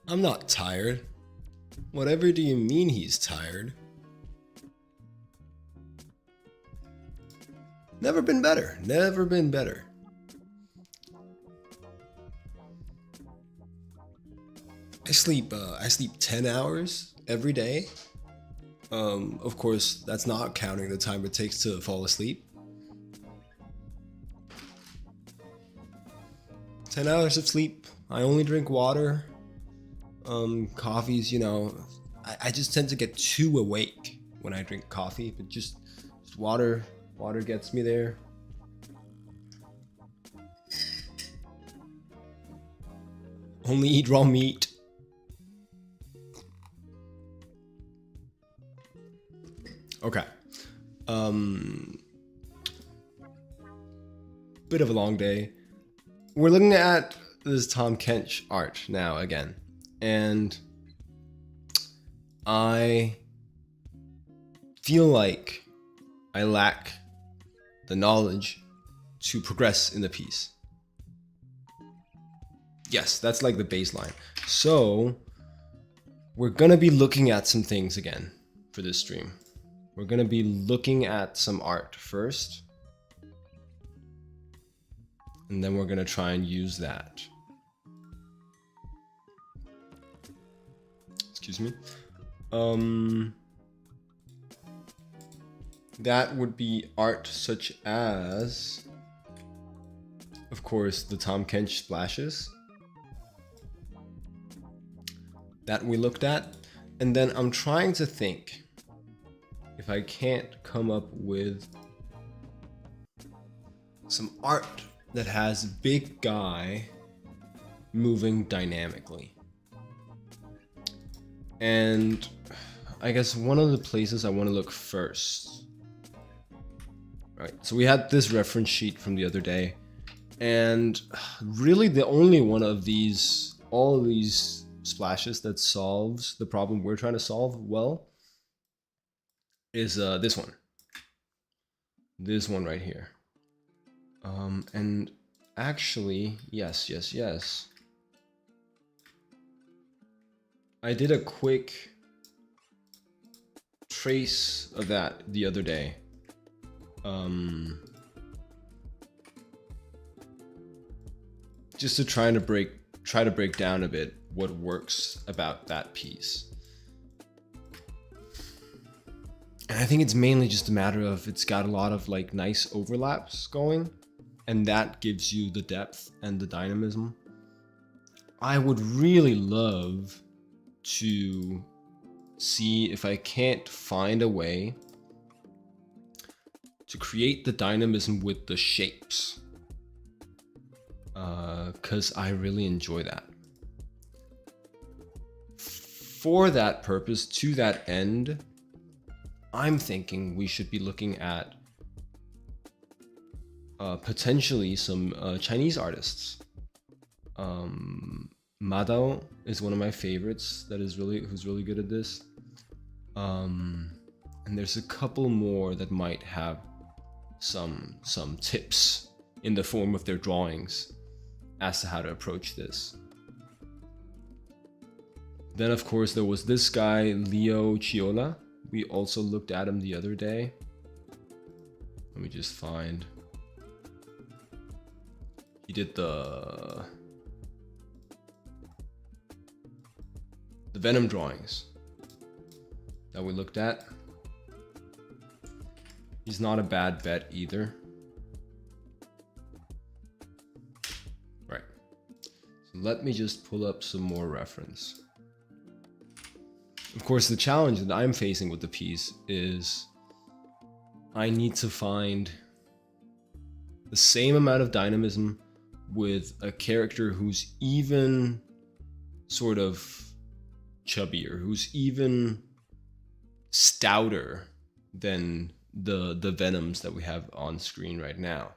I'm not tired. Whatever do you mean he's tired? Never been better. Never been better. I sleep 10 hours every day. Of course, that's not counting the time it takes to fall asleep. 10 hours of sleep. I only drink water. Coffees, you know, I just tend to get too awake when I drink coffee, but just water gets me there. Only eat raw meat. Okay. Bit of a long day. We're looking at this Tahm Kench art now again. And I feel like I lack the knowledge to progress in the piece. Yes, that's like the baseline. So we're gonna be looking at some things again for this stream. We're gonna be looking at some art first, and then we're gonna try and use that. Excuse me. That would be art such as, of course, the Tahm Kench splashes that we looked at. And then I'm trying to think if I can't come up with some art that has big guy moving dynamically. And I guess one of the places I want to look first. Right, so we had this reference sheet from the other day, and really the only one of these, all of these splashes that solves the problem we're trying to solve well is this one. This one right here. And actually, yes. I did a quick trace of that the other day. Just to try to break down a bit what works about that piece. And I think it's mainly just a matter of it's got a lot of like nice overlaps going, and that gives you the depth and the dynamism. I would really love to see if I can't find a way to create the dynamism with the shapes, because I really enjoy that. For that purpose, to that end, I'm thinking we should be looking at potentially some Chinese artists. Madao is one of my favorites who's really good at this. And there's a couple more that might have some tips in the form of their drawings as to how to approach this. Then of course there was this guy, Leo Chiola. We also looked at him the other day. Let me just find. He did the Venom drawings that we looked at. He's not a bad bet either. Right. So let me just pull up some more reference. Of course, the challenge that I'm facing with the piece is I need to find the same amount of dynamism with a character who's even sort of chubbier, who's even stouter than the Venoms that we have on screen right now.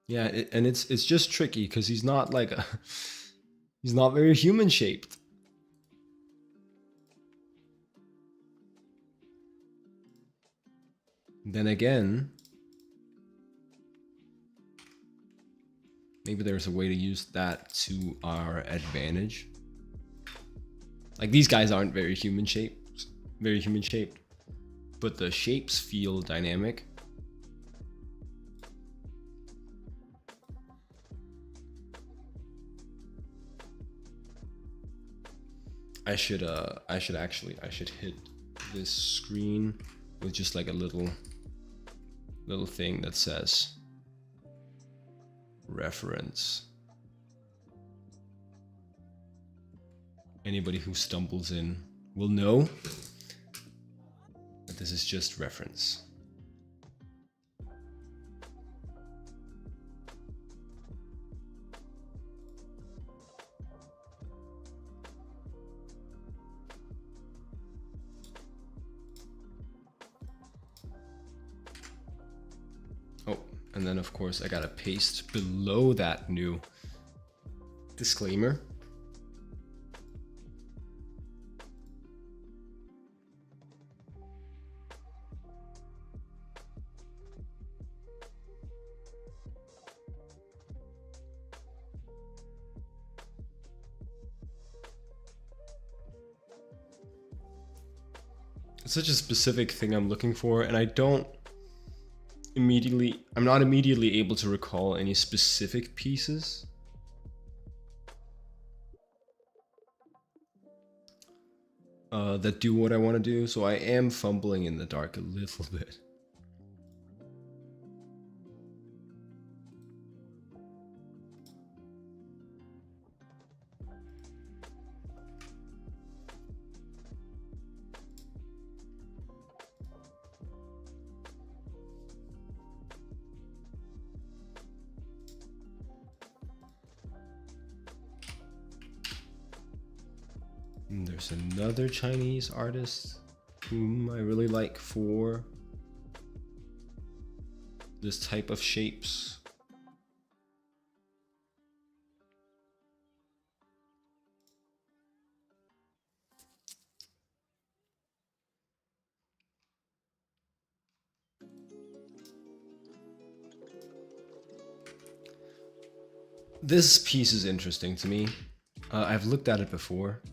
Yeah, and it's just tricky because he's not like a, he's not very human shaped. Then again, maybe there's a way to use that to our advantage. Like these guys aren't very human shaped, but the shapes feel dynamic. I should hit this screen with just like a little thing that says reference. Anybody who stumbles in will know that this is just reference. Oh, and then of course I gotta paste below that new disclaimer. It's such a specific thing I'm looking for, and I'm not immediately able to recall any specific pieces. That do what I want to do, so I am fumbling in the dark a little bit. And there's another Chinese artist whom I really like for this type of shapes. This piece is interesting to me. I've looked at it before.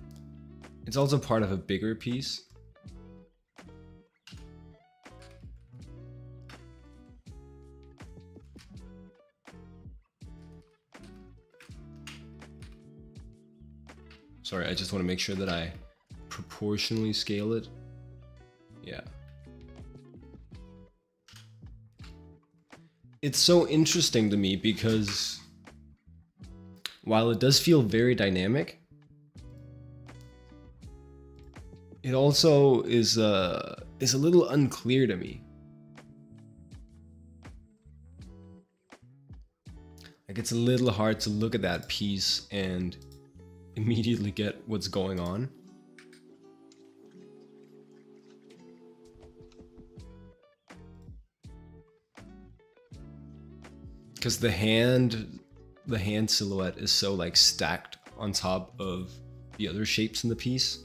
It's also part of a bigger piece. Sorry, I just want to make sure that I proportionally scale it. Yeah. It's so interesting to me because while it does feel very dynamic, it also is a little unclear to me. Like it's a little hard to look at that piece and immediately get what's going on. Because the hand silhouette is so like stacked on top of the other shapes in the piece.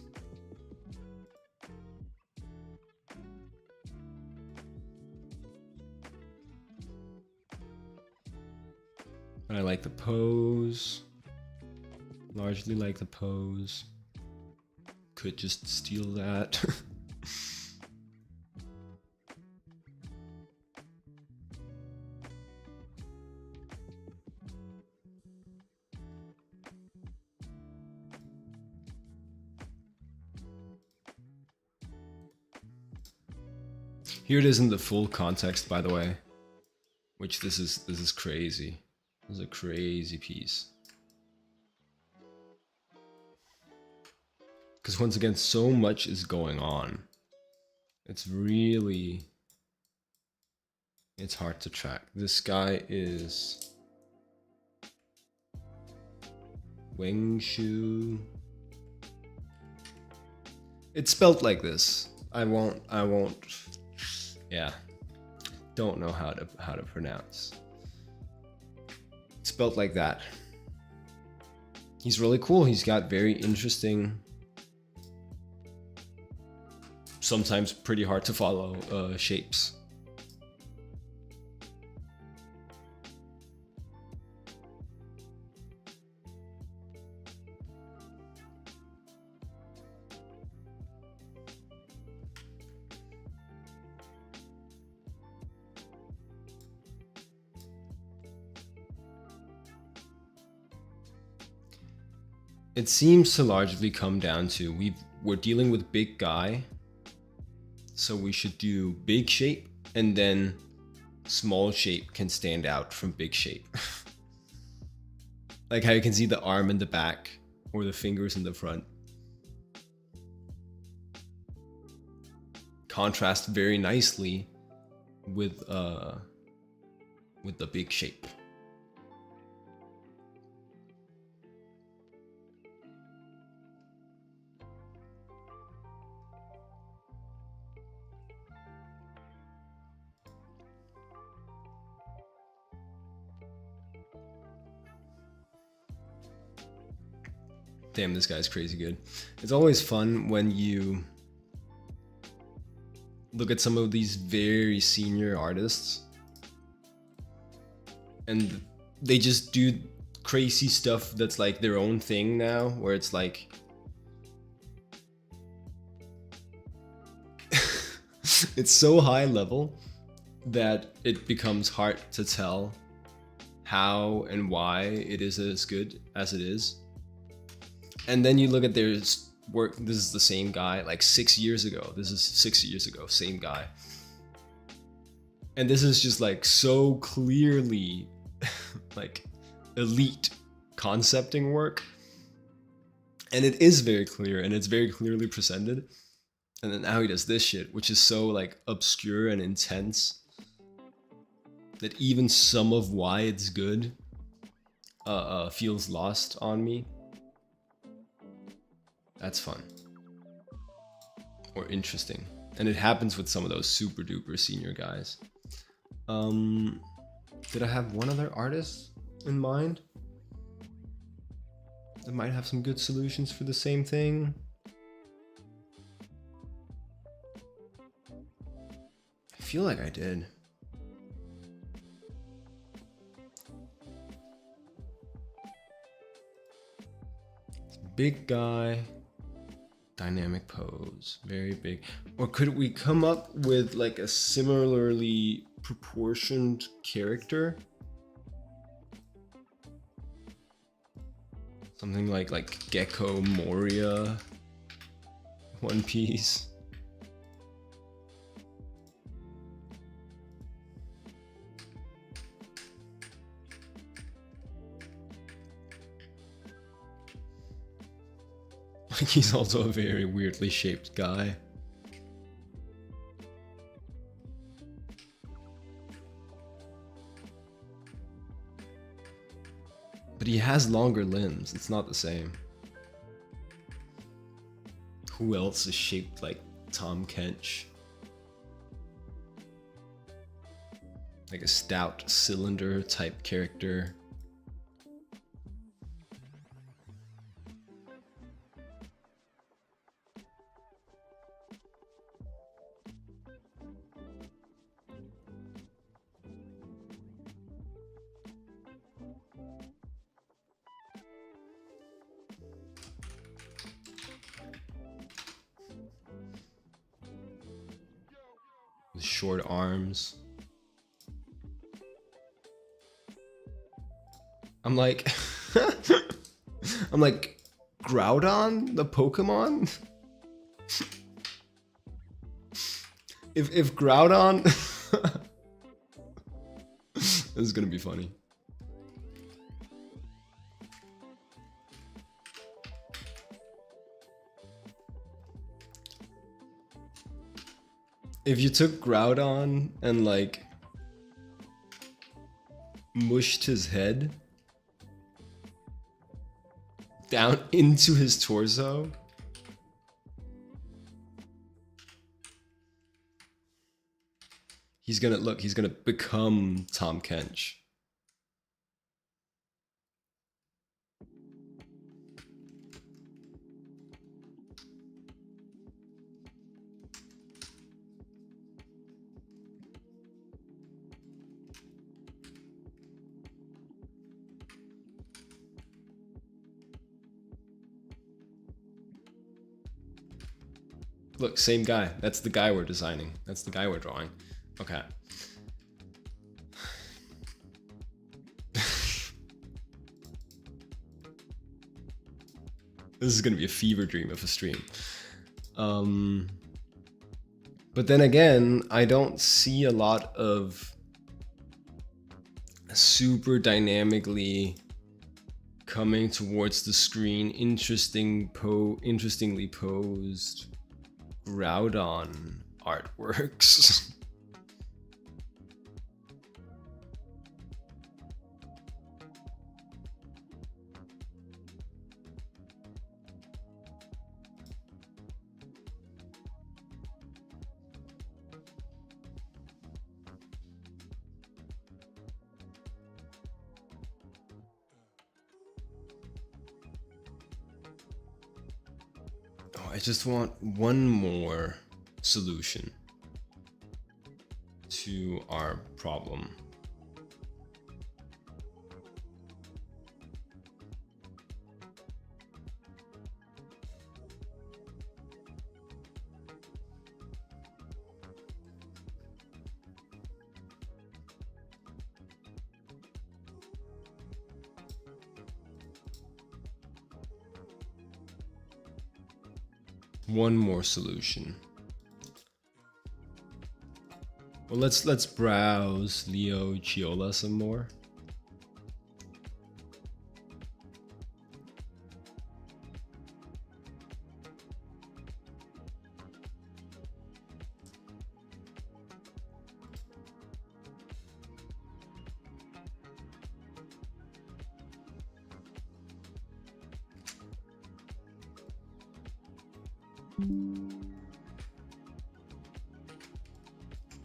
And I like the pose. Largely like the pose. Could just steal that. Here it is in the full context, by the way. Which this is crazy. This is a crazy piece. Because once again, so much is going on. It's hard to track. This guy is Wengshu. It's spelled like this. I won't. Yeah. Don't know how to pronounce. spelled like that. He's really cool. He's got very interesting, sometimes pretty hard to follow shapes. It seems to largely come down to we're dealing with big guy, so we should do big shape, and then small shape can stand out from big shape. Like how you can see the arm in the back or the fingers in the front. Contrast very nicely with the big shape. Damn, this guy's crazy good. It's always fun when you look at some of these very senior artists and they just do crazy stuff that's like their own thing now, where it's like it's so high level that it becomes hard to tell how and why it is as good as it is. And then you look at their work. This is the same guy like 6 years ago. This is 6 years ago, same guy. And this is just like so clearly like elite concepting work. And it is very clear and it's very clearly presented. And then now he does this shit, which is so like obscure and intense that even some of why it's good feels lost on me. That's fun. Or interesting. And it happens with some of those super duper senior guys. Did I have one other artist in mind that might have some good solutions for the same thing? I feel like I did. Big guy. Dynamic pose, very big. Or could we come up with like a similarly proportioned character? Something like Gecko Moria, One Piece. He's also a very weirdly shaped guy. But he has longer limbs. It's not the same. Who else is shaped like Tahm Kench? Like a stout cylinder type character. With short arms. I'm like I'm like Groudon, the Pokemon? if Groudon this is gonna be funny. If you took Groudon and like mushed his head down into his torso, he's gonna become Tahm Kench. Look, same guy. That's the guy we're designing. That's the guy we're drawing. Okay. This is gonna be a fever dream of a stream. But then again, I don't see a lot of super dynamically coming towards the screen, interestingly posed Groudon artworks. I just want one more solution to our problem. One more solution. Well, let's browse Leo Chiola some more.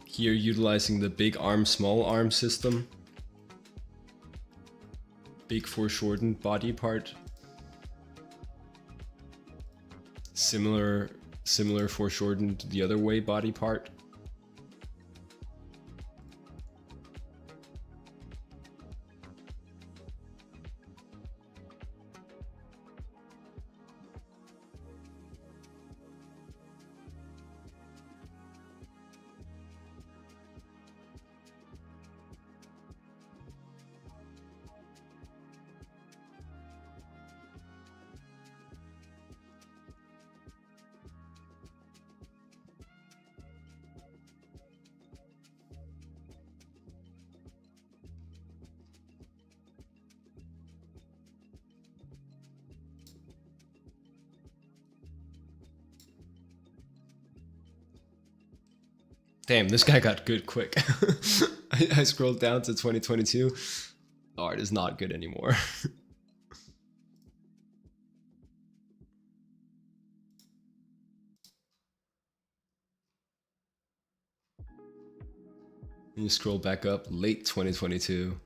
Here, utilizing the big arm, small arm system. Big foreshortened body part. Similar foreshortened the other way body part. Damn, this guy got good quick. I scrolled down to 2022. Art is not good anymore. And you scroll back up, late 2022.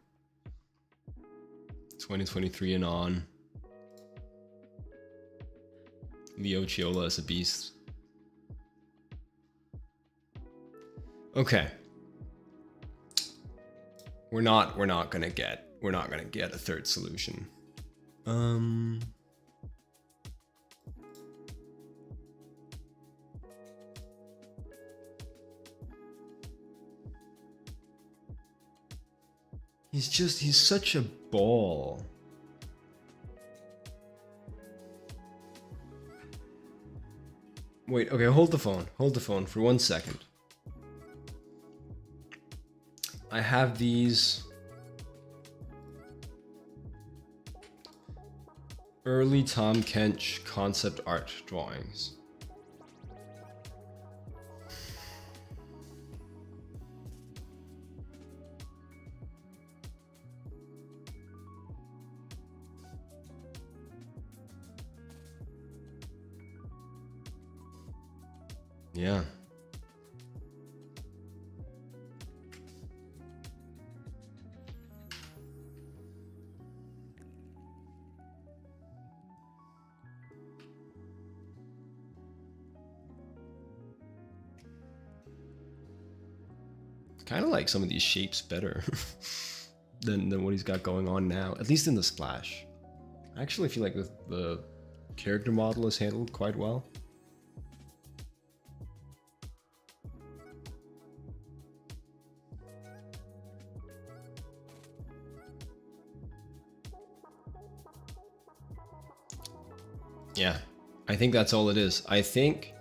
2023 and on. Leo Chiola is a beast. Okay. We're not gonna get a third solution. He's such a ball. Wait, okay, hold the phone for 1 second. I have these early Tahm Kench concept art drawings. Yeah. Kind of like some of these shapes better than what he's got going on now, at least in the splash. I actually feel like the character model is handled quite well. Yeah, I think that's all it is. I think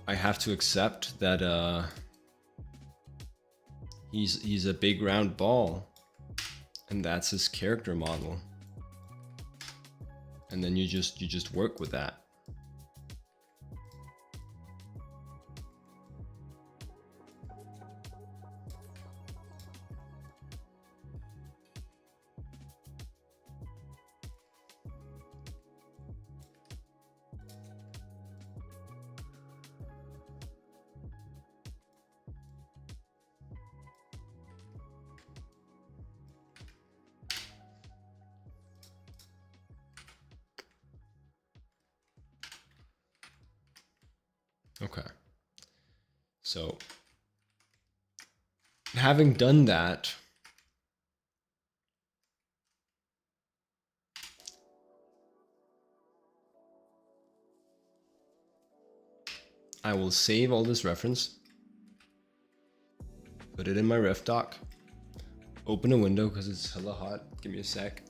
I have to accept that he's a big round ball, and that's his character model. And then you just work with that. Okay. So, having done that, I will save all this reference, put it in my ref doc, open a window because it's hella hot. Give me a sec.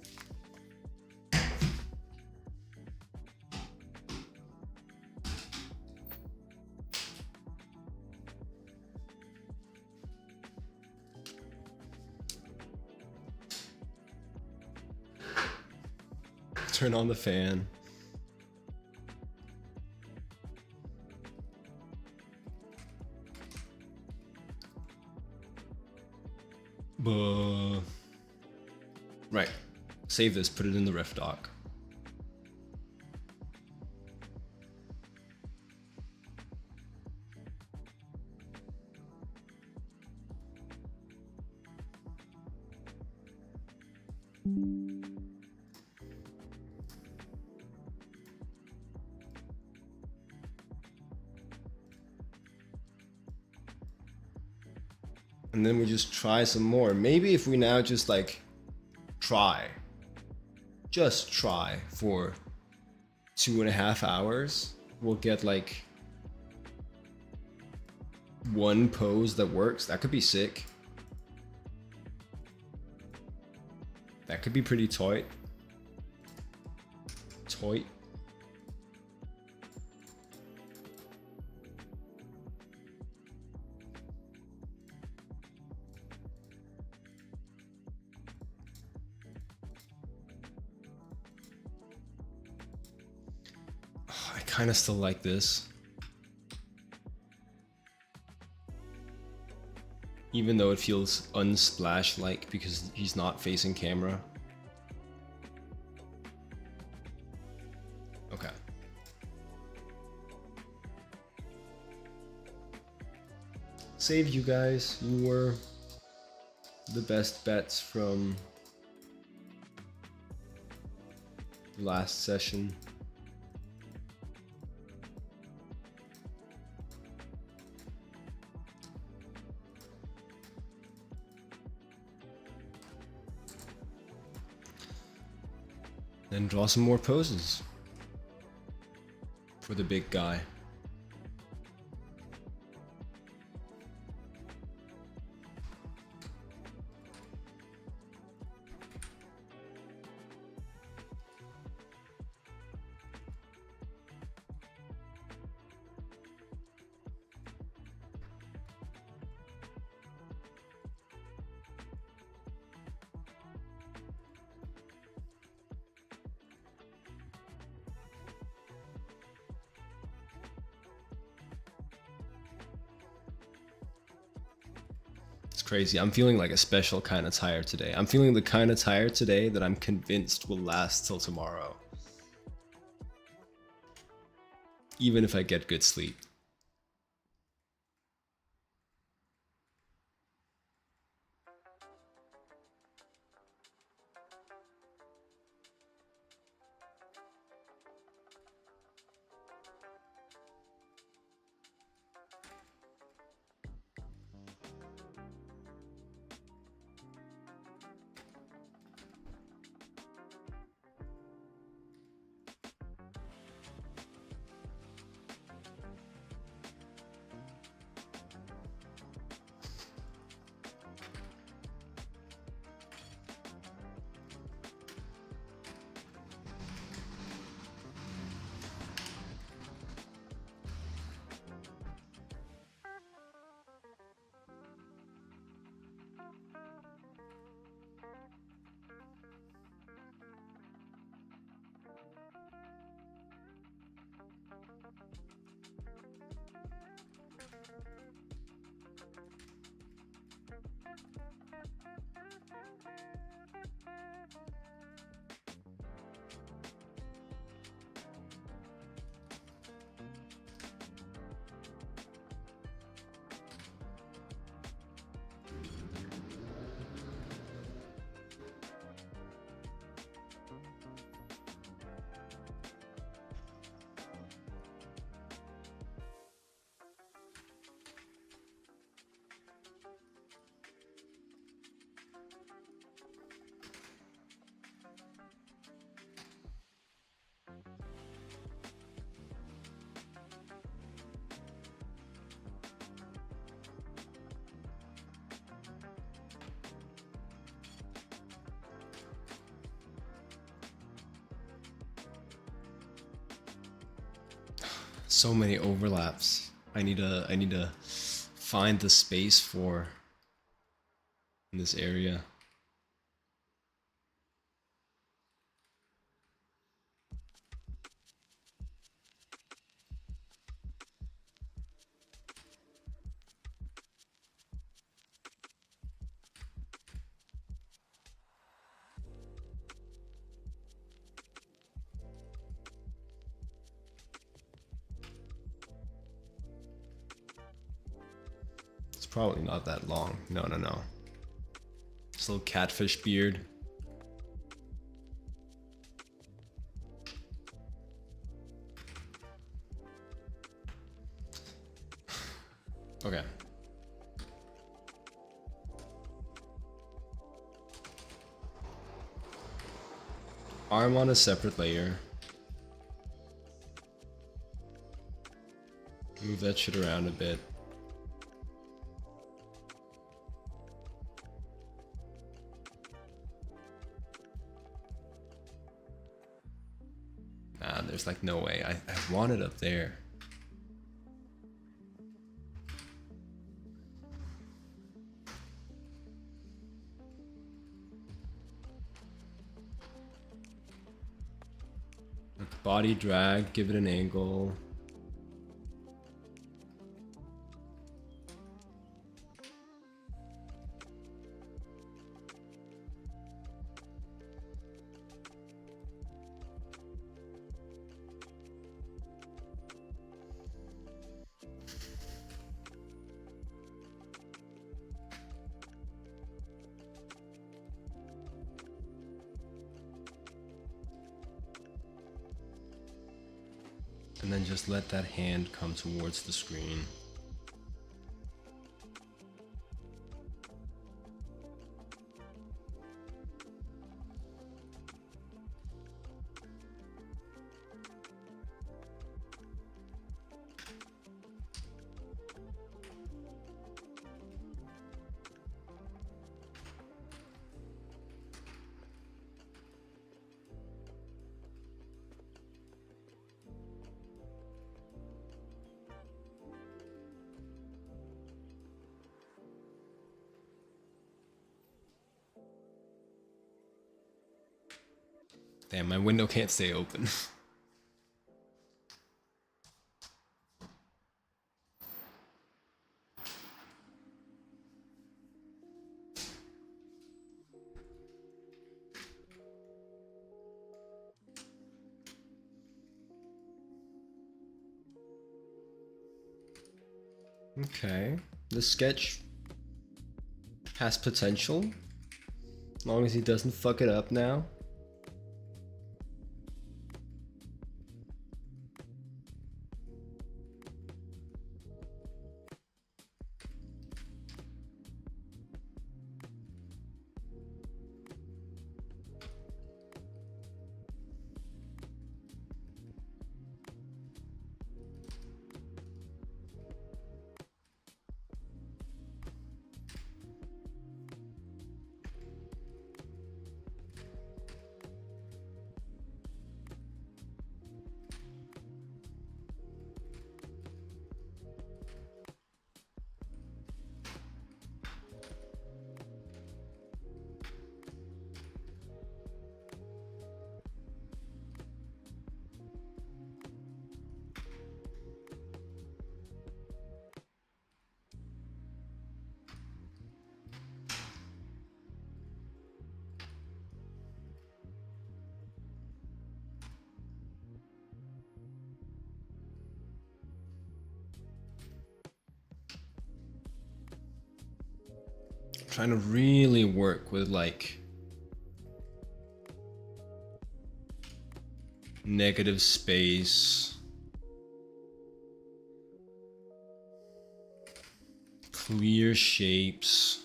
Turn on the fan. Right. Save this, put it in the ref doc. And then we just try some more. Maybe if we now just like just try for 2.5 hours, we'll get like one pose that works. That could be sick. That could be pretty tight. I kind of still like this. Even though it feels unsplash-like because he's not facing camera. Okay. Save you guys. You were the best bets from last session. Then draw some more poses for the big guy. Crazy. I'm feeling like a special kind of tired today. I'm feeling the kind of tired today that I'm convinced will last till tomorrow. Even if I get good sleep. So many overlaps. I need to find the space for in this area. It's probably not that long. No. This little catfish beard. Okay. Arm on a separate layer. Move that shit around a bit. Nah, there's like no way. I want it up there. Body drag, give it an angle. And then just let that hand come towards the screen. Damn, my window can't stay open. Okay, the sketch has potential, as long as he doesn't fuck it up now. Trying to really work with like negative space, clear shapes.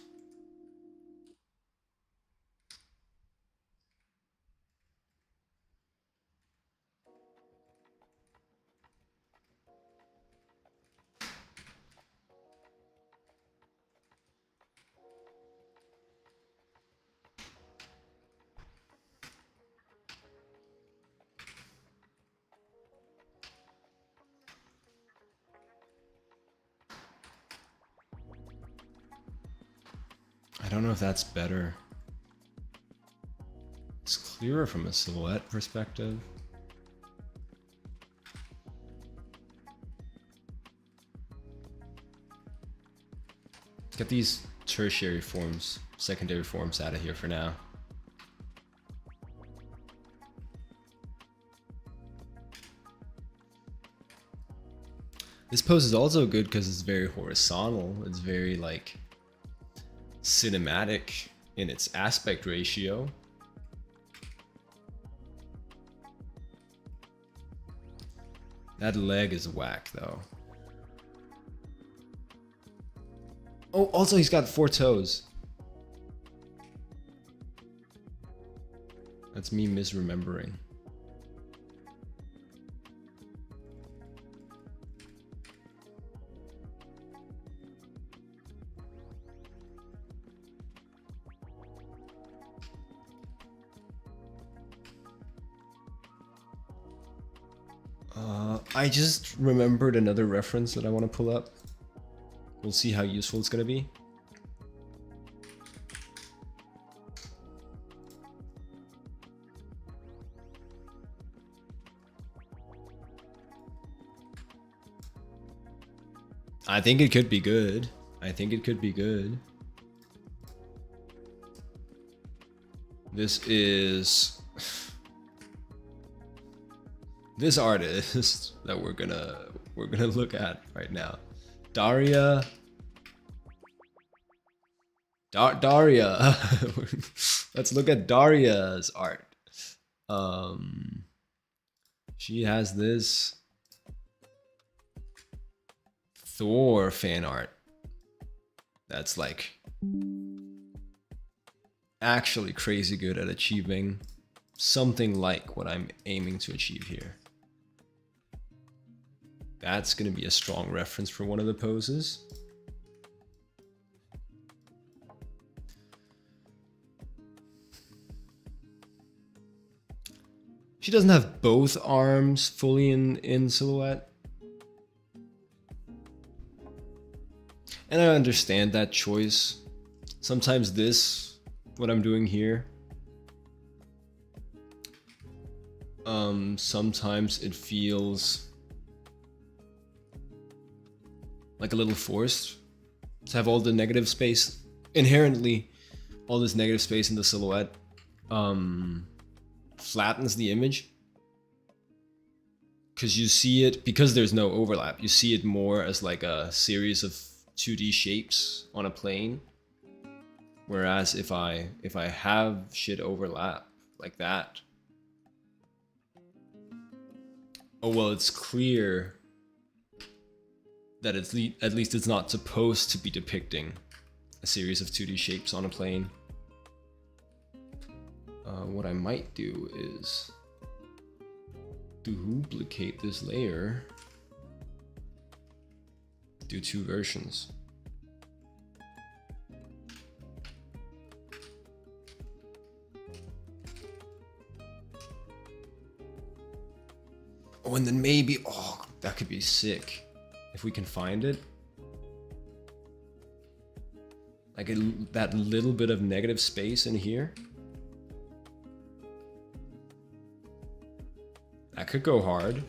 I don't know if that's better. It's clearer from a silhouette perspective. Get these tertiary forms, secondary forms out of here for now. This pose is also good because it's very horizontal. It's very like cinematic in its aspect ratio. That leg is whack though. Oh, also he's got 4 toes. That's me misremembering. I just remembered another reference that I want to pull up. We'll see how useful it's going to be. I think it could be good. I think it could be good. This is this artist that we're gonna look at right now. Daria. Daria. Let's look at Daria's art. She has this Thor fan art that's like actually crazy good at achieving something like what I'm aiming to achieve here. That's going to be a strong reference for one of the poses. She doesn't have both arms fully in silhouette. And I understand that choice. Sometimes this, what I'm doing here, sometimes it feels like a little forced to have all the negative space. Inherently, all this negative space in the silhouette flattens the image. Because you see it, because there's no overlap, you see it more as like a series of 2D shapes on a plane. Whereas if I have shit overlap like that, oh well, it's clear that at least it's not supposed to be depicting a series of 2D shapes on a plane. What I might do is duplicate this layer, do 2 versions. Oh, and then maybe, oh, that could be sick if we can find it. Like that little bit of negative space in here. That could go hard.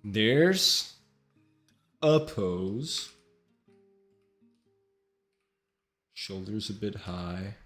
There's a pose. Shoulders a bit high.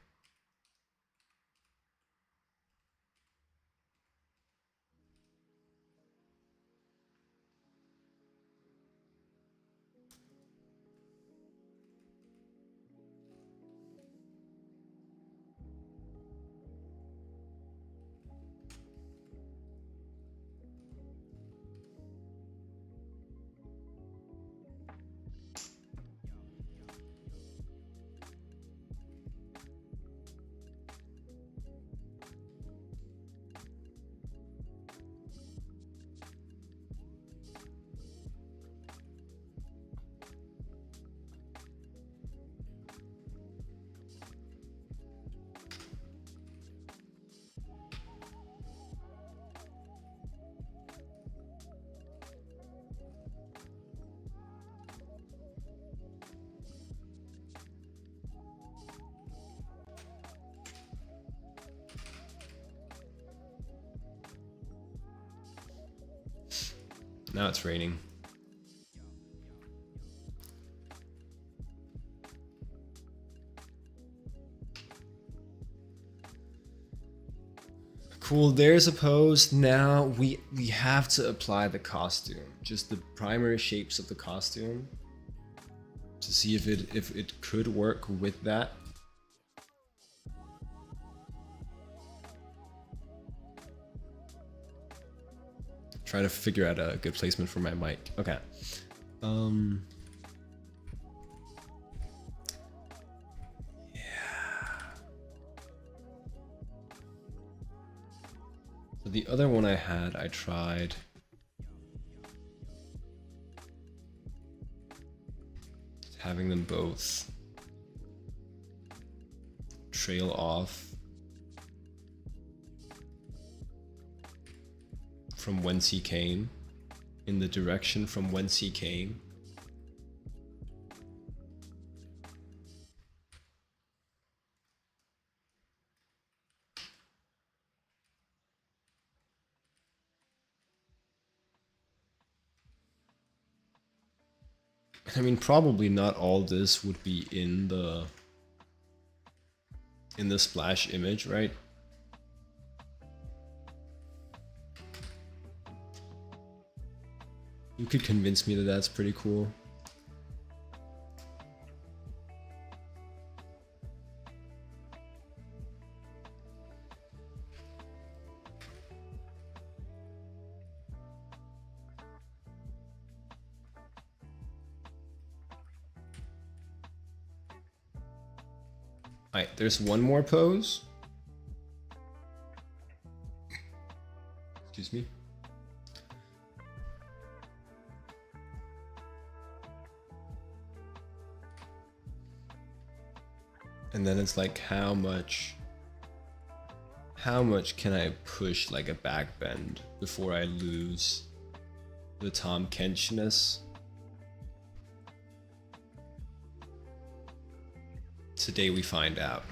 Now it's raining. Cool, there's a pose. Now we have to apply the costume, just the primary shapes of the costume, to see if it could work with that. Try to figure out a good placement for my mic. Okay. The other one I had, I tried having them both trail off from whence he came, in the direction from whence he came. I mean, probably not all this would be in the splash image, right? You could convince me that that's pretty cool. Alright, there's one more pose. Excuse me. And then it's like, how much can I push like a back bend before I lose the Tahm Kenchness? Today we find out.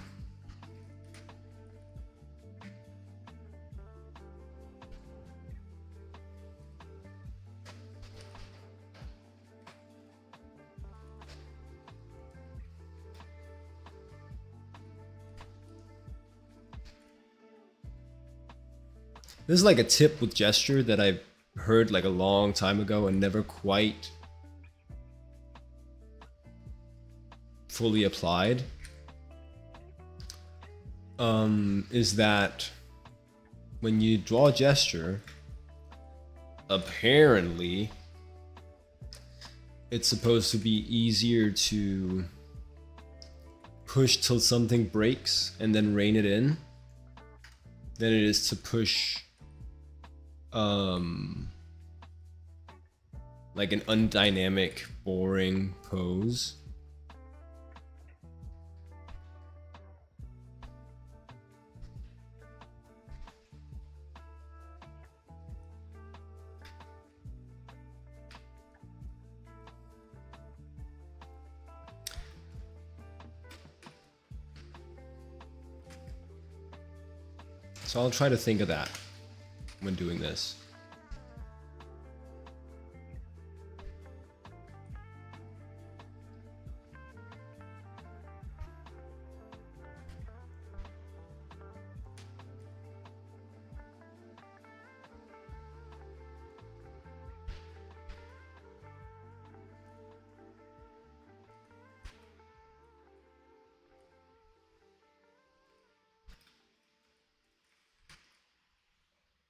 This is like a tip with gesture that I've heard like a long time ago and never quite fully applied. Is that when you draw a gesture, apparently it's supposed to be easier to push till something breaks and then rein it in than it is to push like an undynamic, boring pose. So I'll try to think of that when doing this.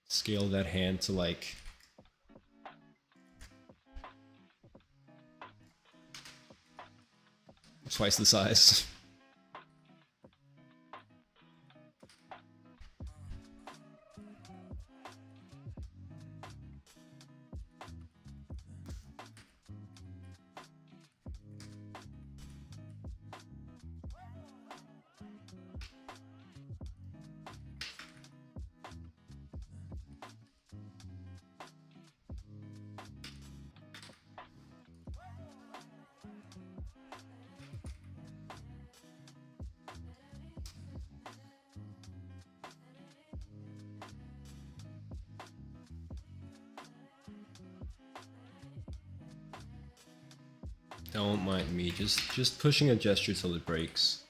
Scale that hand to like twice the size. Don't mind me, just pushing a gesture till it breaks.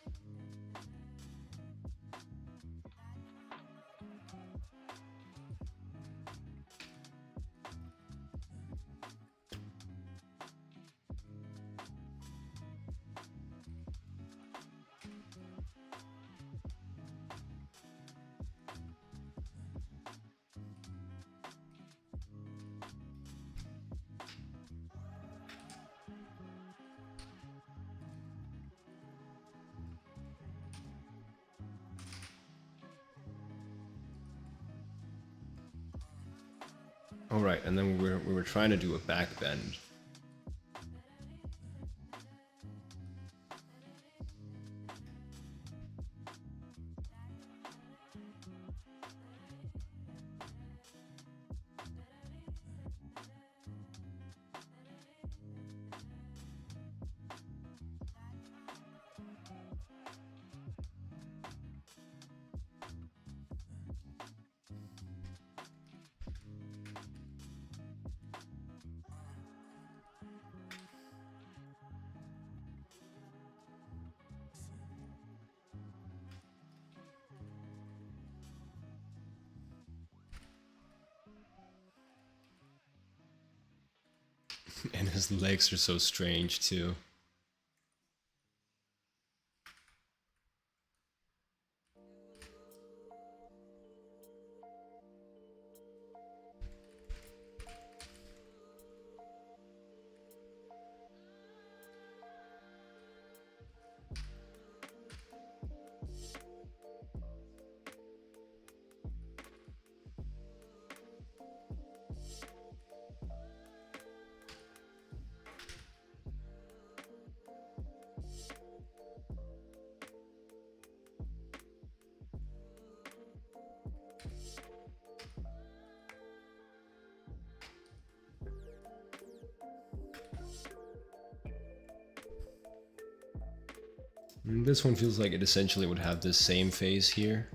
All right, and then we were trying to do a back bend. And his legs are so strange too. And this one feels like it essentially would have the same phase here.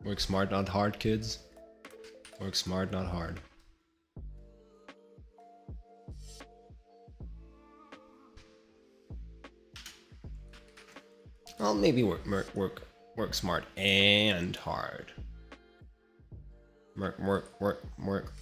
Work smart, not hard, kids. Work smart, not hard. Well, maybe work smart and hard. Work.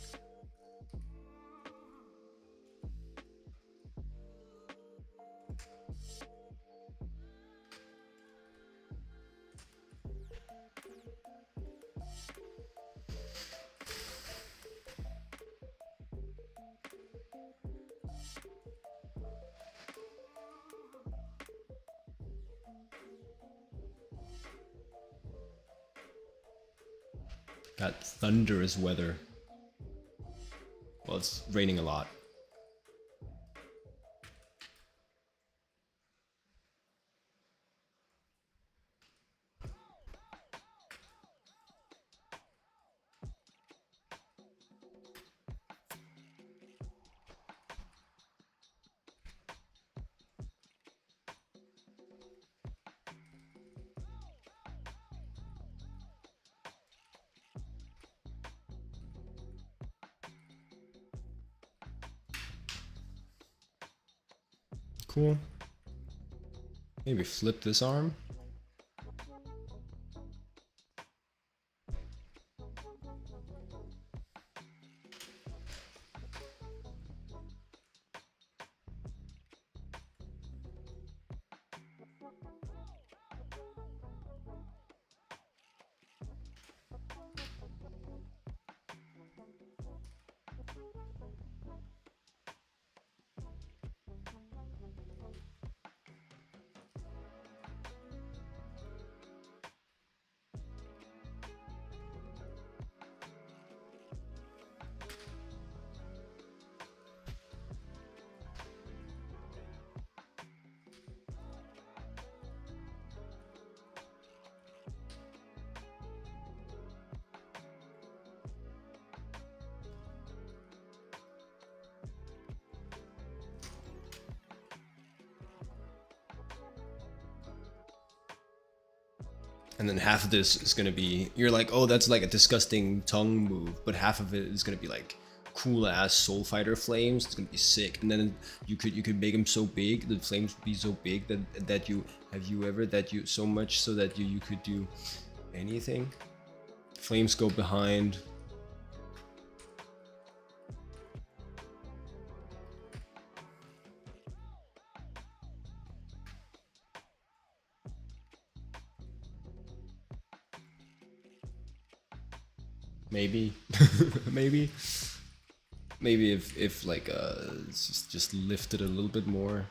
Got thunderous weather. Well, it's raining a lot. Cool. Maybe flip this arm. And then half of this is gonna be, you're like, oh, that's like a disgusting tongue move, but half of it is gonna be like cool ass Soul Fighter flames. It's gonna be sick. And then you could make them so big, the flames would be so big that you so much so that you could do anything. Flames go behind. Maybe, maybe, maybe if like it's just lift it a little bit more,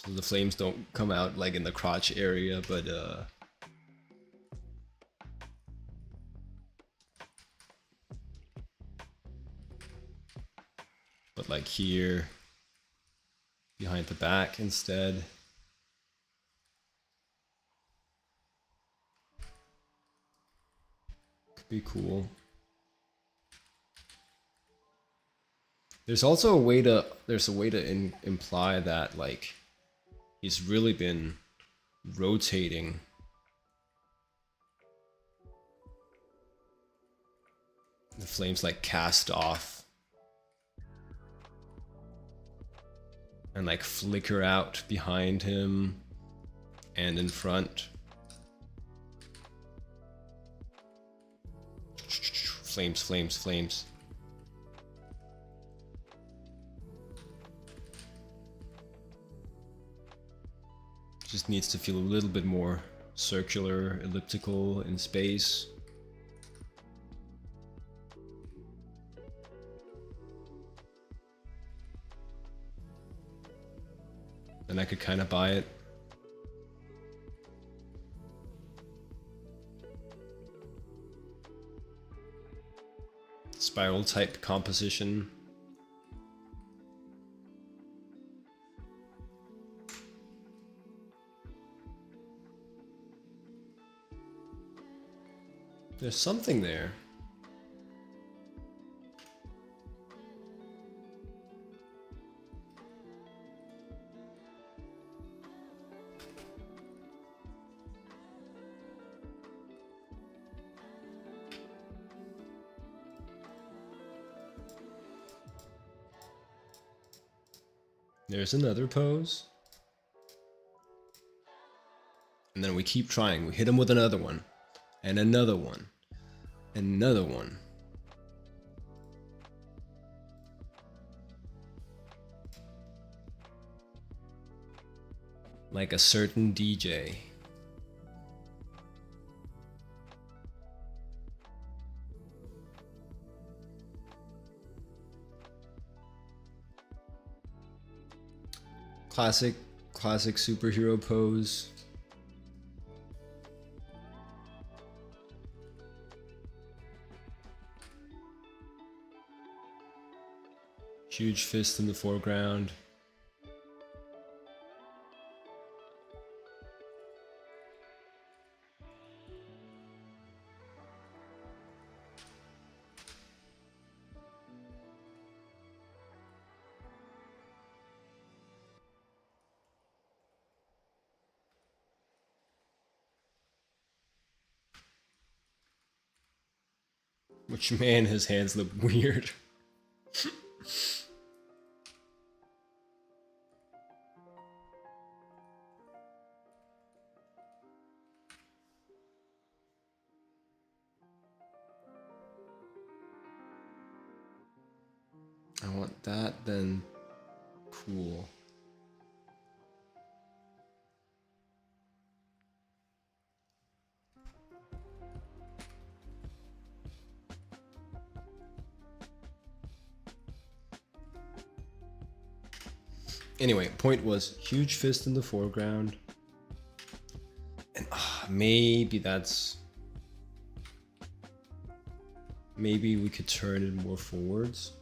so the flames don't come out like in the crotch area, but like here, behind the back instead. Could be cool. There's also a way to imply that like he's really been rotating the flames, like cast off and like flicker out behind him and in front. Flames, flames, flames. Just needs to feel a little bit more circular, elliptical in space. Then I could kind of buy it. Spiral type composition. There's something there. There's another pose. And then we keep trying. We hit him with another one. And another one. Another one. Like a certain DJ. Classic superhero pose. Huge fist in the foreground. Which, man, his hands look weird. I want that, then cool. Anyway, point was huge fist in the foreground. And maybe that's... Maybe we could turn it more forwards.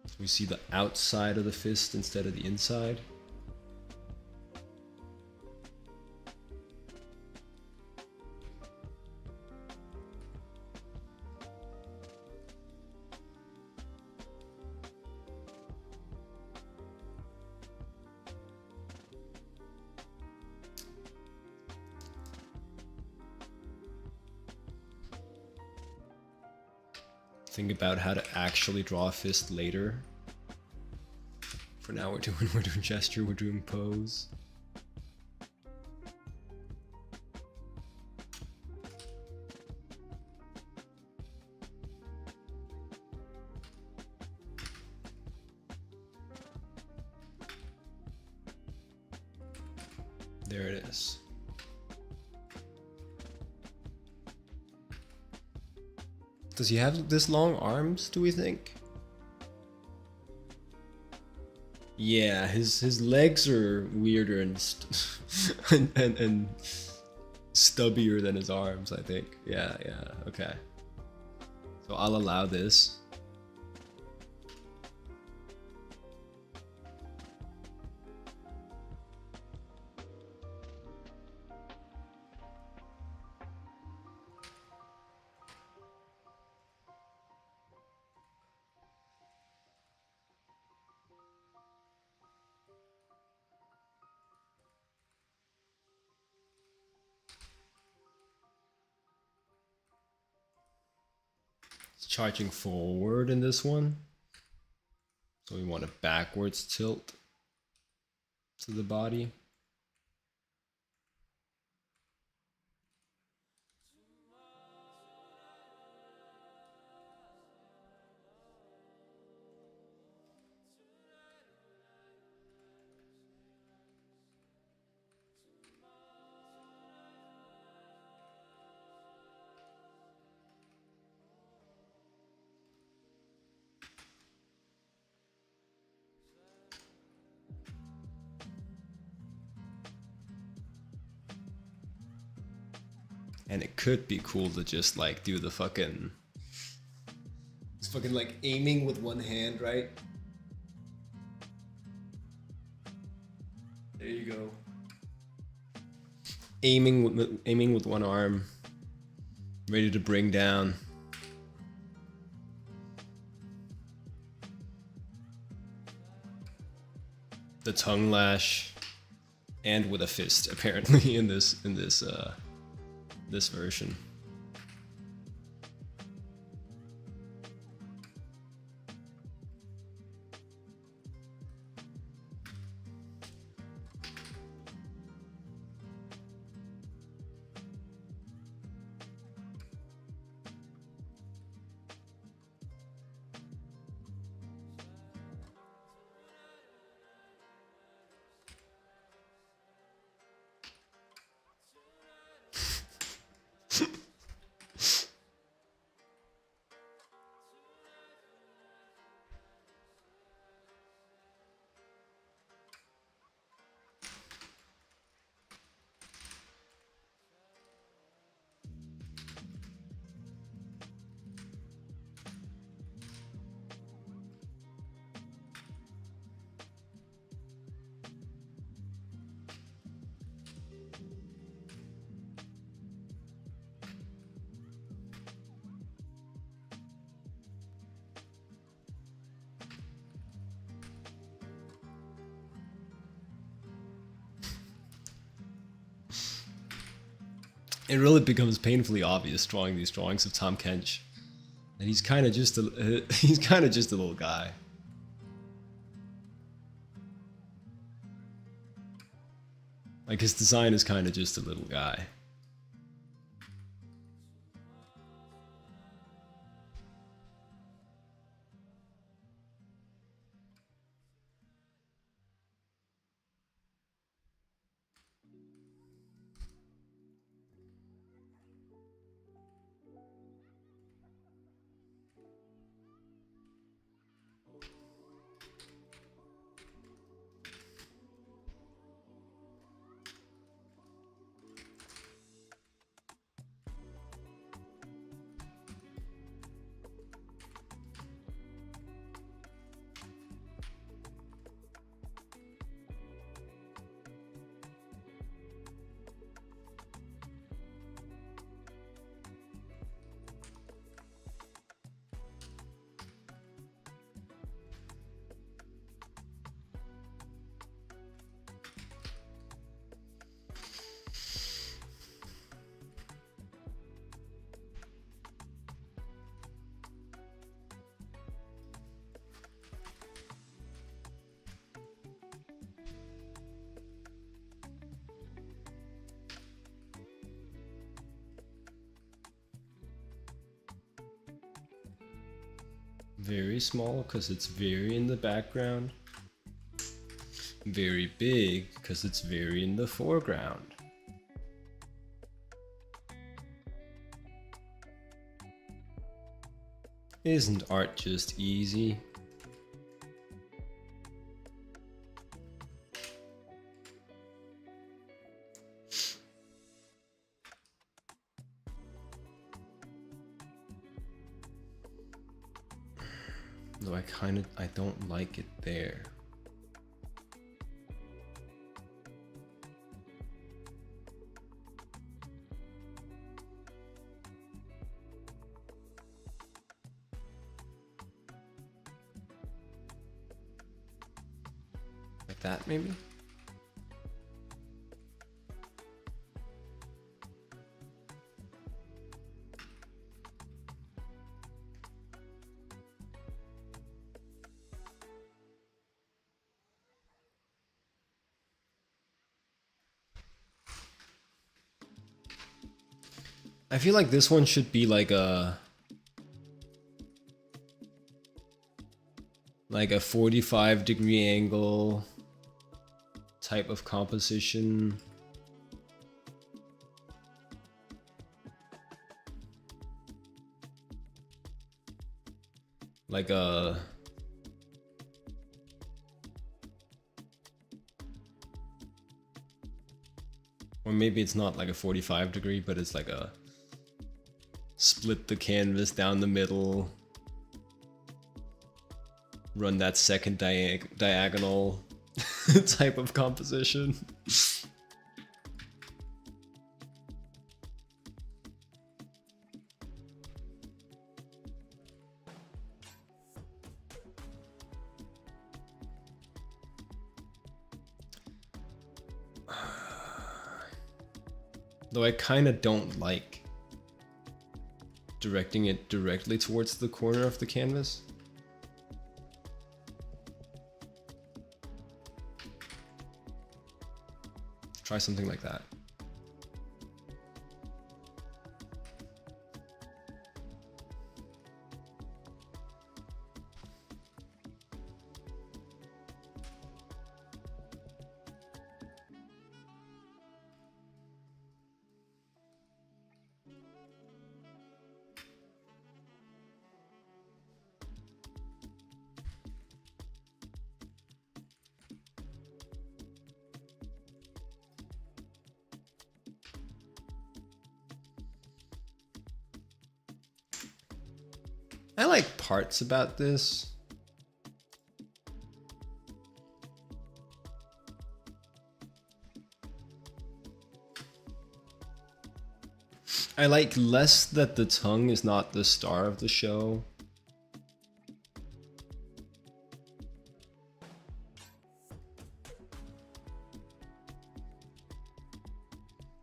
So we see the outside of the fist instead of the inside. think about how to actually draw a fist later. For now, we're doing gesture, we're doing pose. There it is. Does he have this long arms, do we think? Yeah, his legs are weirder and and stubbier than his arms, I think. Yeah, okay. So I'll allow this. Charging forward in this one. So we want a backwards tilt to the body. And it could be cool to just like do the fucking... It's fucking like aiming with one hand, right? There you go. Aiming with one arm. Ready to bring down. The tongue lash. And with a fist, apparently, in this version. It really becomes painfully obvious drawing these drawings of Tahm Kench, and he's kind of just a little guy. Like his design is kind of just a little guy. Very small because it's very in the background. Very big because it's very in the foreground. Isn't art just easy? Though I don't like it there. Like that maybe? I feel like this one should be like a 45-degree angle type of composition. Like a or maybe it's not like a 45-degree, but it's like a split the canvas down the middle, run that second diagonal type of composition. Though I kind of don't like directing it directly towards the corner of the canvas. Try something like that. I like parts about this. I like less that the tongue is not the star of the show.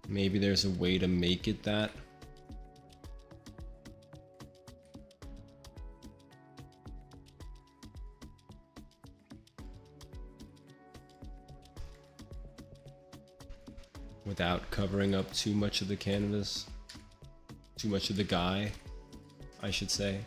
Maybe there's a way to make it that. Without covering up too much of the canvas. Too much of the guy, I should say.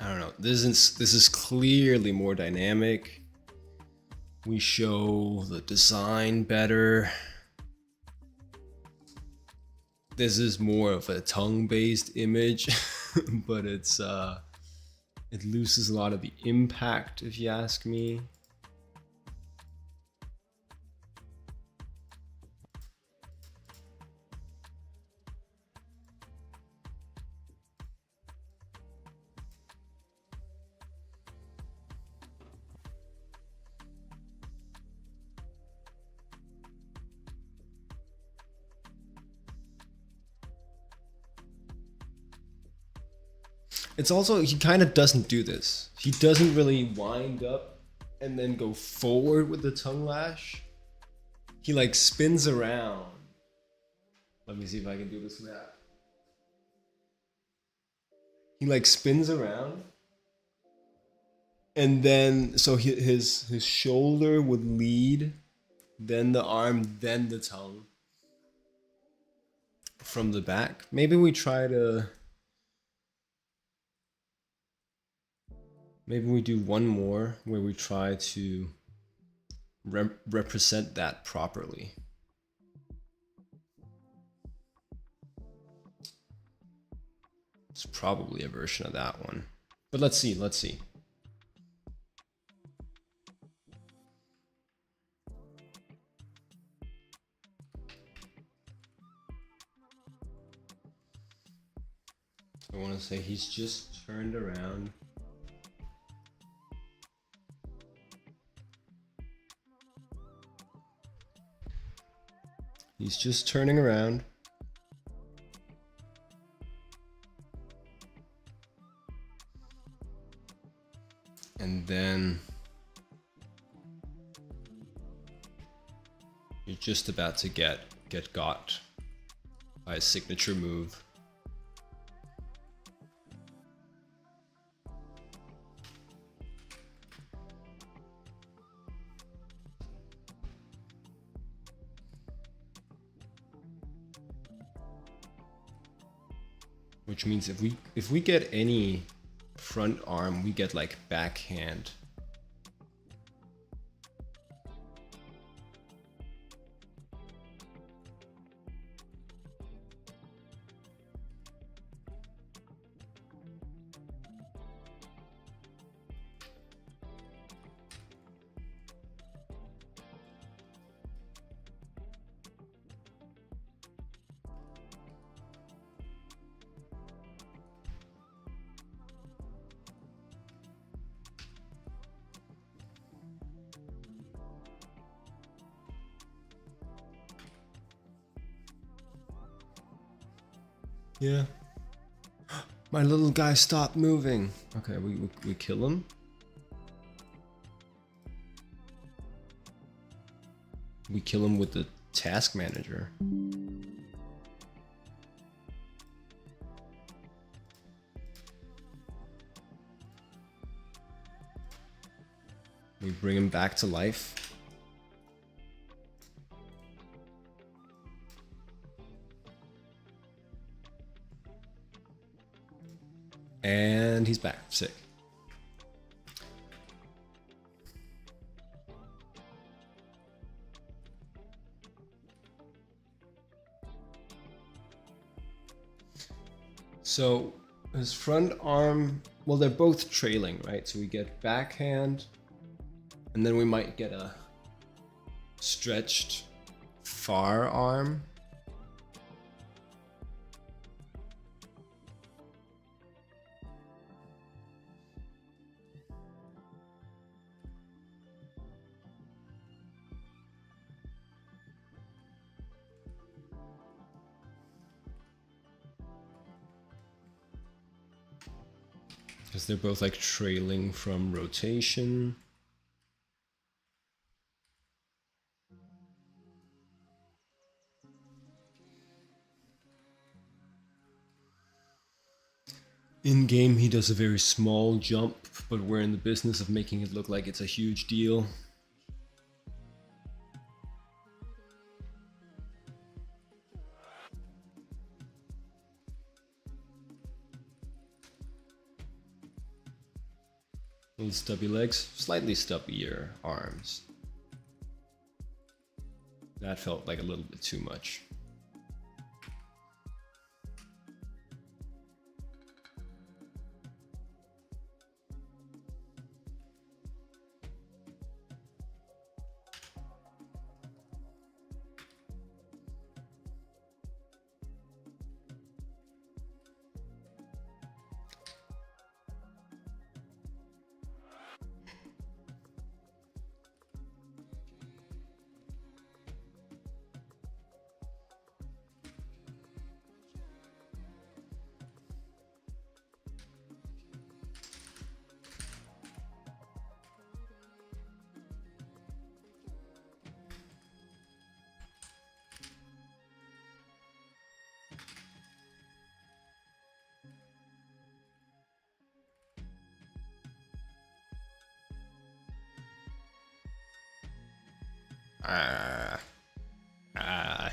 I don't know. This is clearly more dynamic. We show the design better. This is more of a tongue-based image, but it loses a lot of the impact, if you ask me. It's also, he kind of doesn't do this. He doesn't really wind up and then go forward with the tongue lash. He like spins around. Let me see if I can do this now. He like spins around, and then so his shoulder would lead, then the arm, then the tongue from the back. Maybe we try to. Maybe we do one more where we try to represent that properly. It's probably a version of that one. But let's see, let's see. I want to say he's just turned around. He's just turning around. And then you're just about to get got by a signature move. Which means if we get any front arm, we get like backhand. Yeah. My little guy stopped moving. Okay, we kill him. We kill him with the task manager. We bring him back to life. And he's back. Sick. So his front arm, well, they're both trailing, right? So we get backhand, and then we might get a stretched far arm. Because they're both like trailing from rotation. In game, he does a very small jump, but we're in the business of making it look like it's a huge deal. Little stubby legs, slightly stubbier arms. That felt like a little bit too much.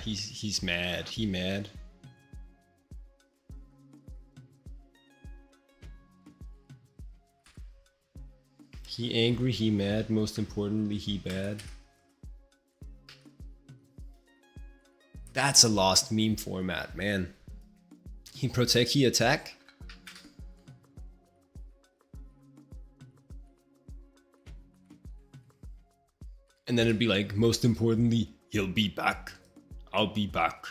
He's mad. He mad. He angry, he mad, most importantly, he bad. That's a lost meme format, man. He protect, he attack. And then it'd be like, most importantly, he'll be back. I'll be back.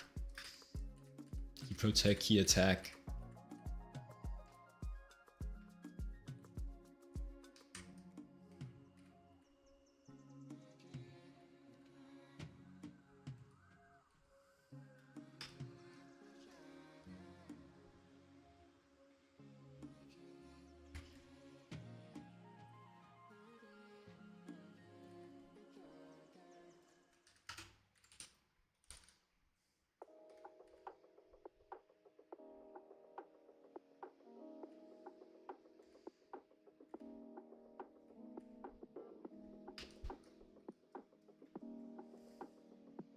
He protect, he attack.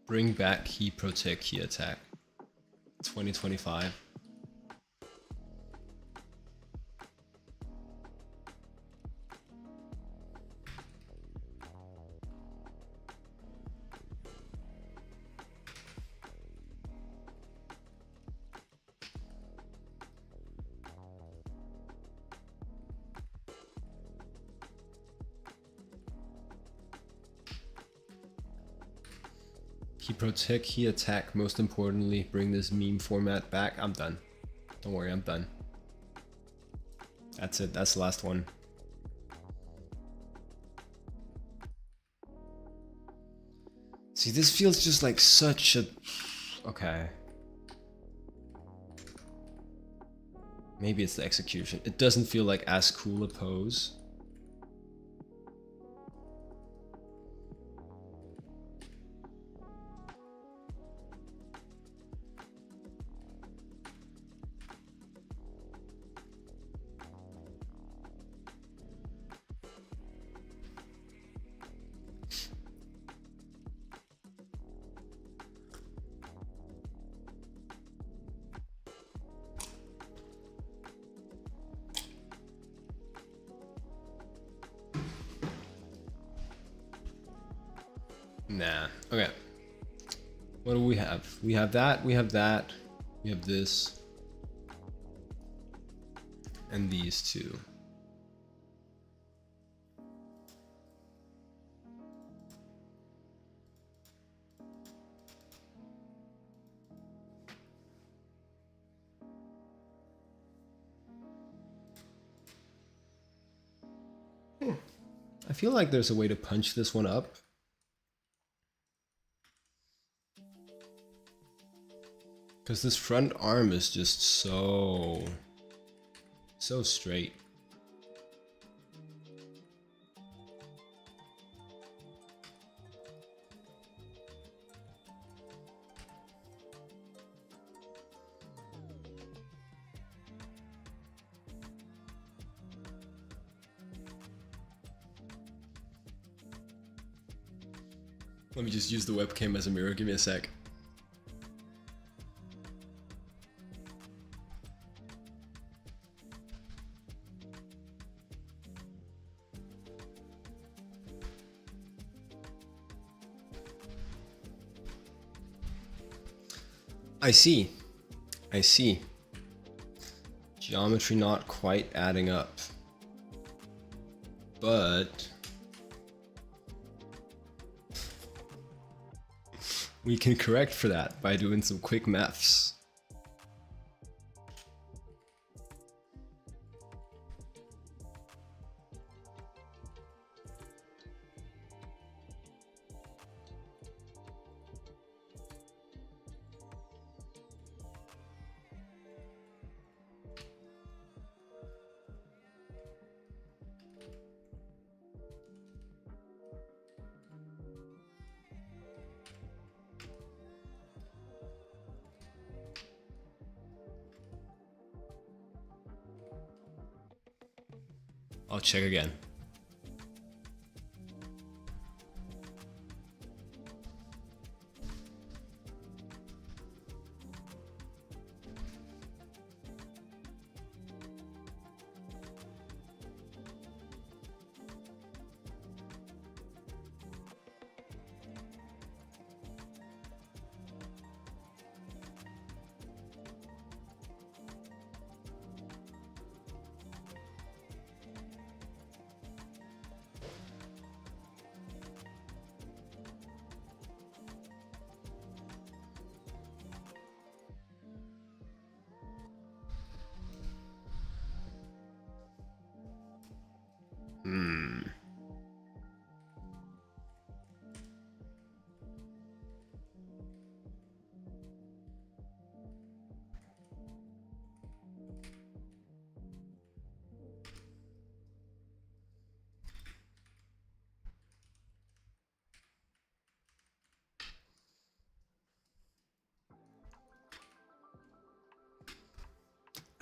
Bring back he protect, he attack. 2025. He protect, he attack, most importantly, bring this meme format back. I'm done. Don't worry, I'm done. That's it, that's the last one. See, this feels just like such a... Okay. Maybe it's the execution. It doesn't feel like as cool a pose. Nah. Okay. What do we have? We have that, we have that, we have this. And these two. I feel like there's a way to punch this one up. Because this front arm is just so straight. Let me just use the webcam as a mirror. Give me a sec. I see. I see. Geometry not quite adding up. But we can correct for that by doing some quick maths. I'll check again.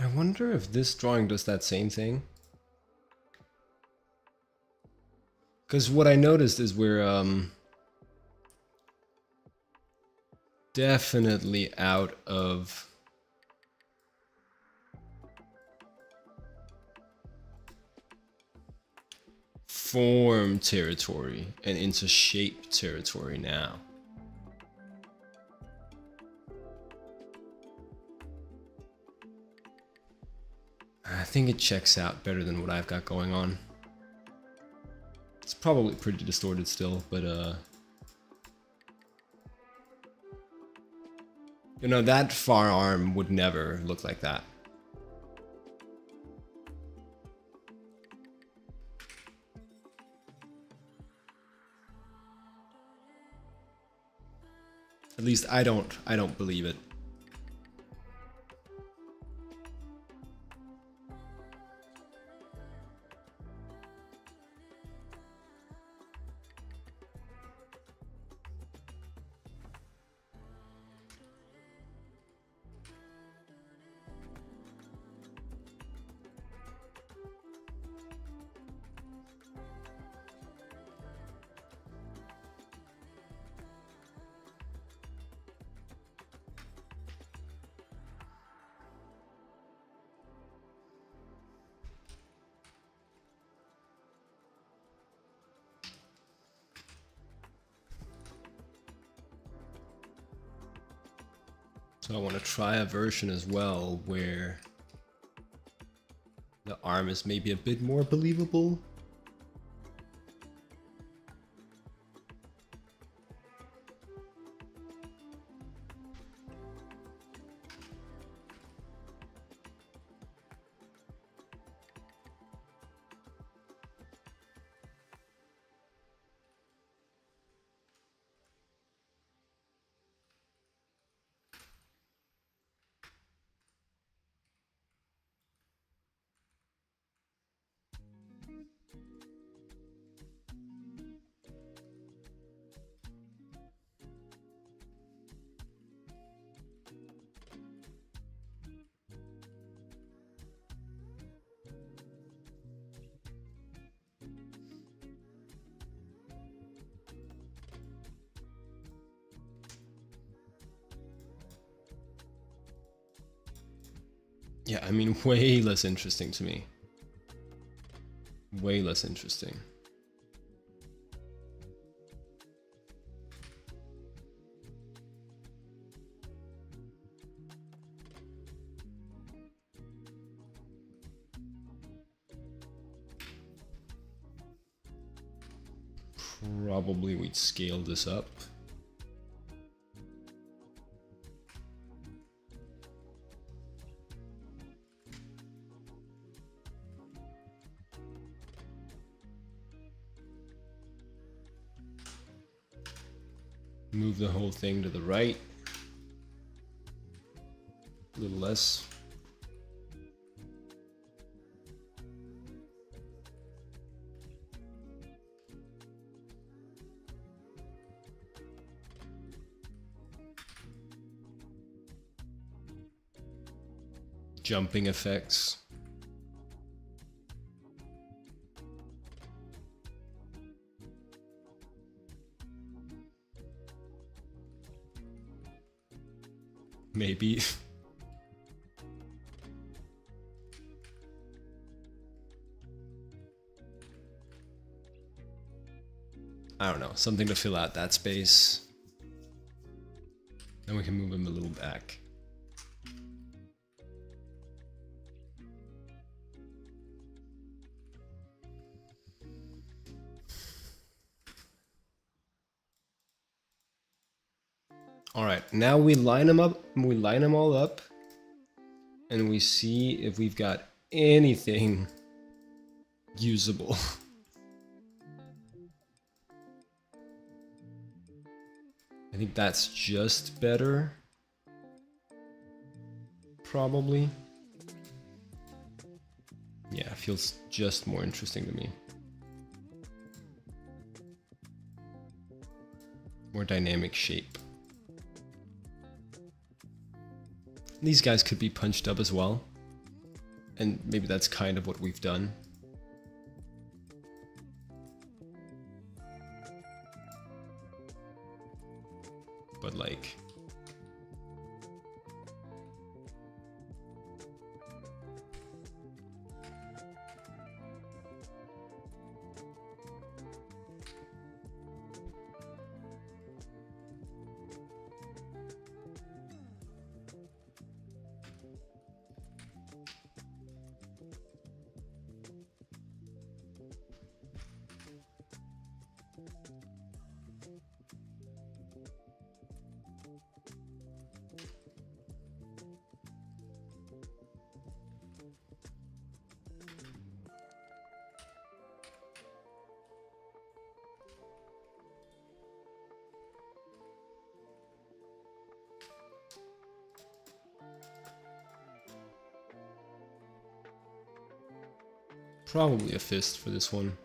I wonder if this drawing does that same thing. Because what I noticed is we're definitely out of form territory and into shape territory now. I think it checks out better than what I've got going on. It's probably pretty distorted still, but you know, that far arm would never look like that. At least I don't believe it. So I want to try a version as well where the arm is maybe a bit more believable. Yeah, I mean, way less interesting to me. Way less interesting. probably we'd scale this up. Move the whole thing to the right. A little less. Jumping effects. Maybe. I don't know, something to fill out that space. Then we can move him a little back. All right, now we line them up. We line them all up, and we see if we've got anything usable. I think that's just better. Probably. Yeah, feels just more interesting to me. More dynamic shape. These guys could be punched up as well. And maybe that's kind of what we've done. But like... Probably a fist for this one.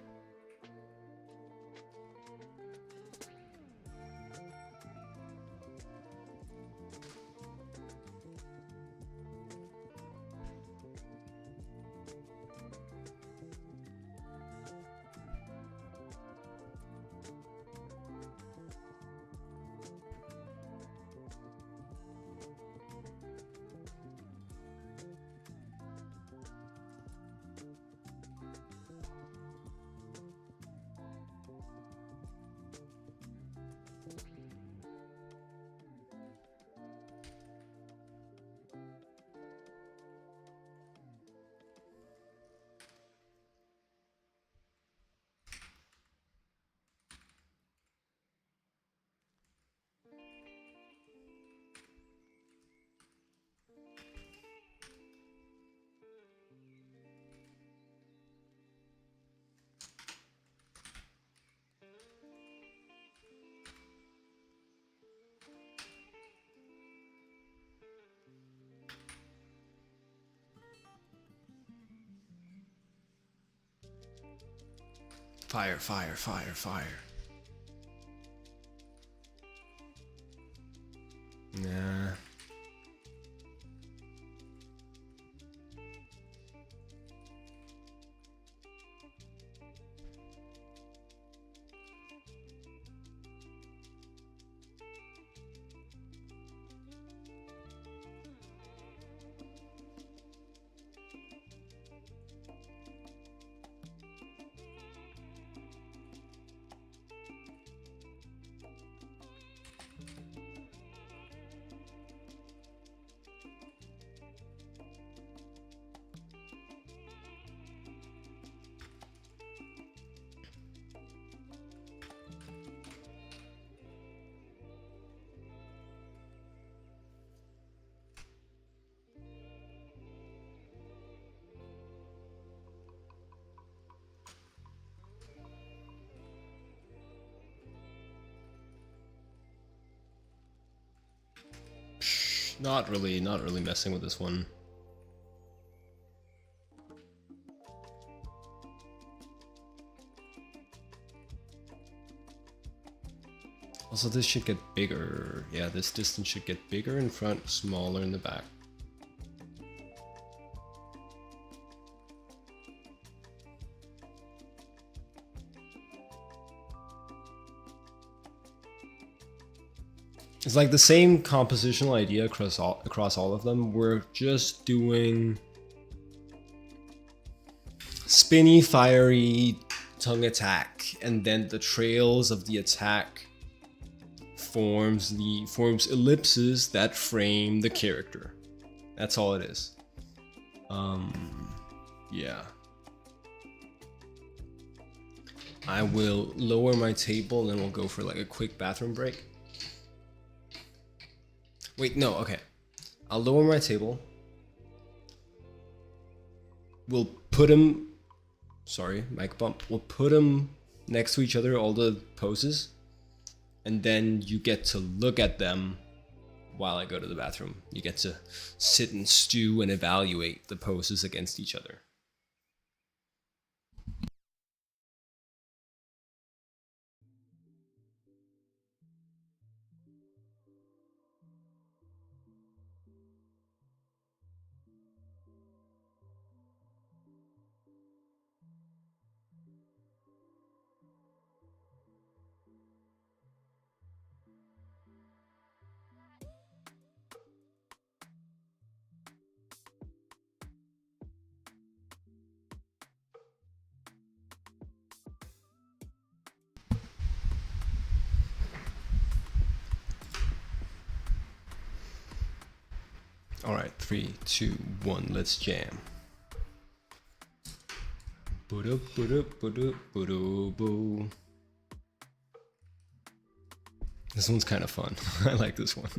Fire, fire, fire, fire. Nah. Not really messing with this one. Also, this should get bigger. Yeah, this distance should get bigger in front, smaller in the back. It's like the same compositional idea across all of them. We're just doing spinny, fiery tongue attack, and then the trails of the attack forms ellipses that frame the character. That's all it is. Yeah. I will lower my table and we'll go for like a quick bathroom break. Wait, no, okay. I'll lower my table. We'll put them... Sorry, mic bump. We'll put them next to each other, all the poses. And then you get to look at them while I go to the bathroom. You get to sit and stew and evaluate the poses against each other. All right, 3, 2, 1, let's jam. This one's kind of fun. I like this one.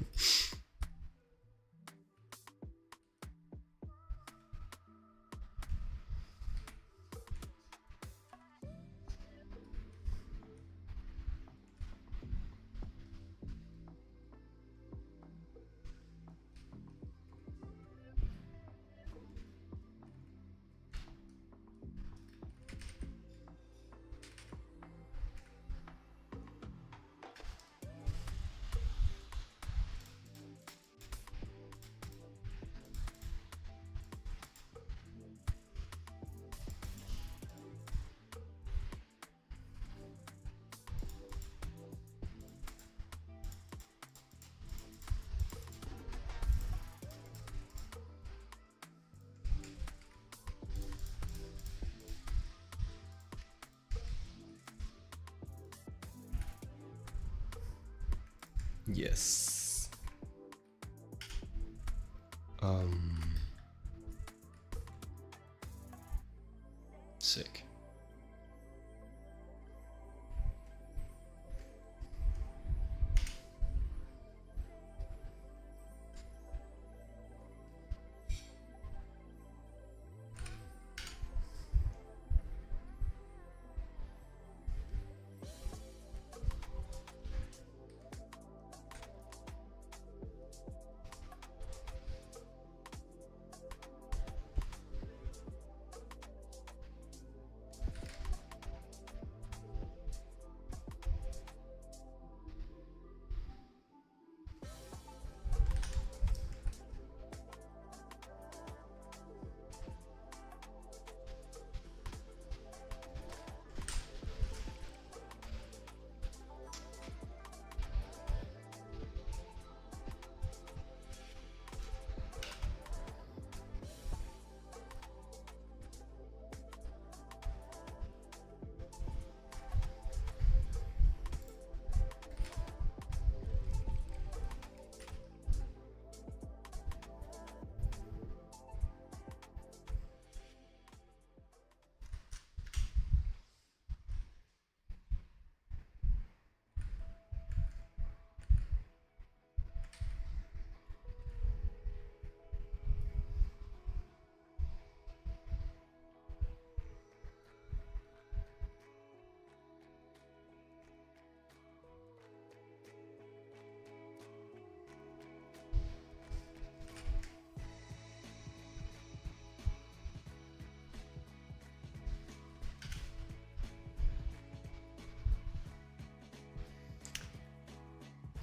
Yes. Sick.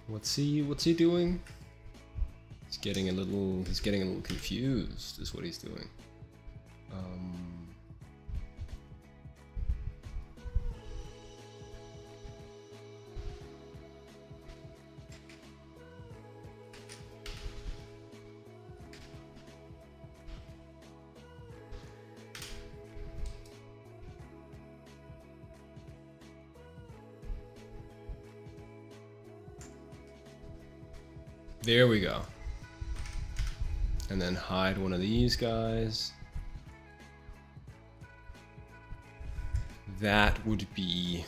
What's he doing? He's getting a little confused is what he's doing. There we go. And then hide one of these guys. That would be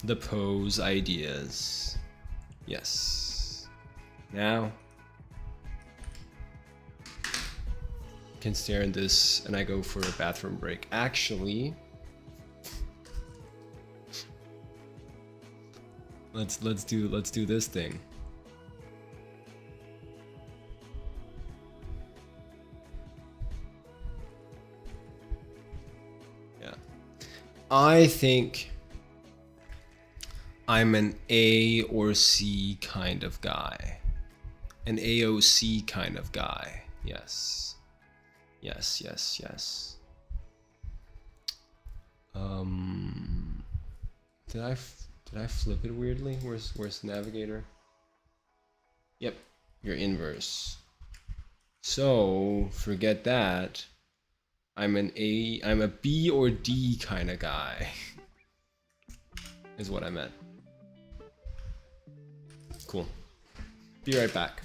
the pose ideas. Yes. Now I can stare in this and I go for a bathroom break. Actually, let's do this thing. Yeah. I think I'm an A or C kind of guy. An AOC kind of guy. Yes. Yes, yes, yes. Did I flip it weirdly? Where's the navigator? Yep, you're inverse. So forget that. I'm a B or D kind of guy. Is what I meant. Cool. Be right back.